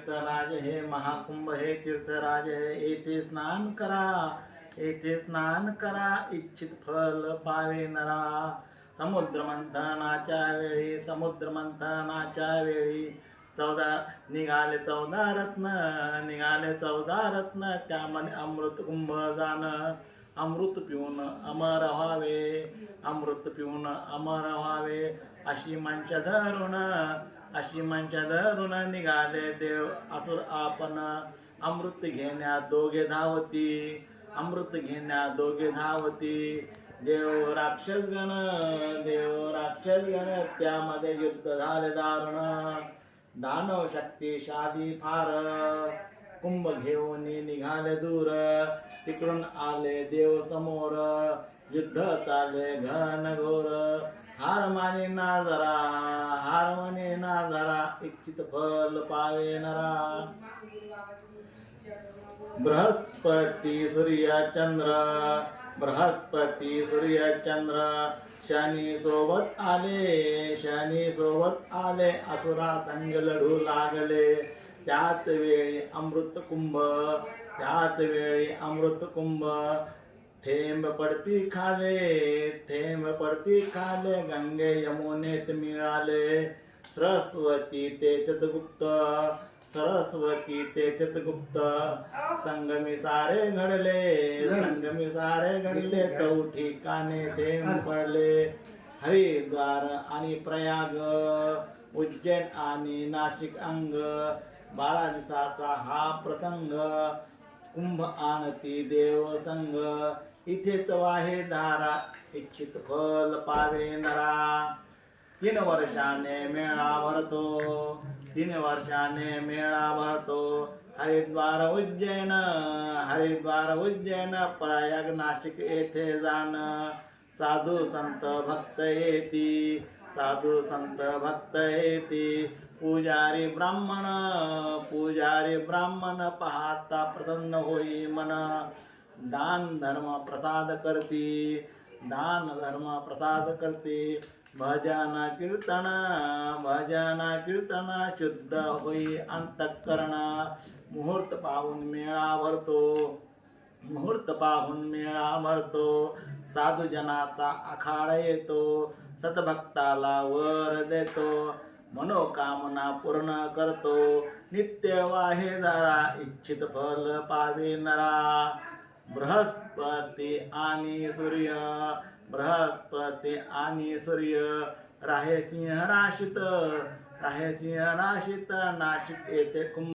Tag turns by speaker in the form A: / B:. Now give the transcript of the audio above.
A: तीर्थराज हे महाकुंभ हे तीर्थराज हे येथे स्नान करा, येथे स्नान करा, इच्छित फल पावे नरा. समुद्र मंथनाच्या वेळी, समुद्र मंथनाच्या वेळी निघाले 14 रत्न, निघाले 14 रत्न, त्यामध्ये अमृत कुंभ जाण. अमृत पिऊन अमर व्हावे, अमृत पिऊन अमर व्हावे, अशी मंचा धरून, अशी मंचा धरून निघाले देव असुर आपण. अमृत घेण्या दोघे धावती, अमृत घेण्या दोघे धावती. देव राक्षस गण, देव राक्षस गण, त्यामध्ये युद्ध झाले दारुण. दानव शक्तिशाली फार, कुंभ घेऊन निघाले दूर. तिकडून आले देव समोर, युद्ध चाले घन घोर. हार माने ना जरा, हार माने ना जरा, इच्छित फल पावे नरा. बृहस्पती सूर्य चंद्र, बृहस्पती सूर्य चंद्र, शनी सोबत आले, शनी सोबत आले, असुरा संग लढू लागले. त्याच वेळी अमृत कुंभ, त्याच वेळी अमृत कुंभ. थेंब पडती खाले, थेंब पडती खाले, गंगे यमुनेत मिळाले. सरस्वती तेजत गुप्त, सरस्वती तेजत गुप्त. संगमी सारे घडले, संगमी सारे घडले, चौठिकाणे थेंब पडले. हरिद्वार आणि प्रयाग, उज्जैन आणि नाशिक अंग, 12 दिवसाचा हा प्रसंग. कुंभ आणती देव संग, इथेच वाहे धारा, इच्छित फल पावे नरा. 3 वर्षाने मेळा भरतो, 3 वर्षाने मेळा भरतो. हरिद्वार उज्जैन, हरिद्वार उज्जैन, प्रयाग नाशिक येथे जाण. साधू संत भक्त येती, साधू संत भक्त येती. पुजारी ब्राह्मण, पुजारी ब्राह्मण, पाहता प्रसन्न होई मन. दान धर्म प्रसाद करती, दान धर्म प्रसाद करती. भजन कीर्तन, भजन कीर्तन, शुद्ध होई अंतःकरण. मुहूर्त पाहून मेळा भरतो, मुहूर्त पाहून मेळा भरतो. साधू जनाचा आखाडा येतो, सद्भक्ताला वर देतो. मनोकामना पूर्ण करतो, नित्य वाहे जरा, इच्छित फल पावे नरा. बृहस्पती आणि सूर्य, बृहस्पती आणि सूर्य, राहे सिंह राशीत, राहे सिंह राशीत. नाशिक येथे कुंभ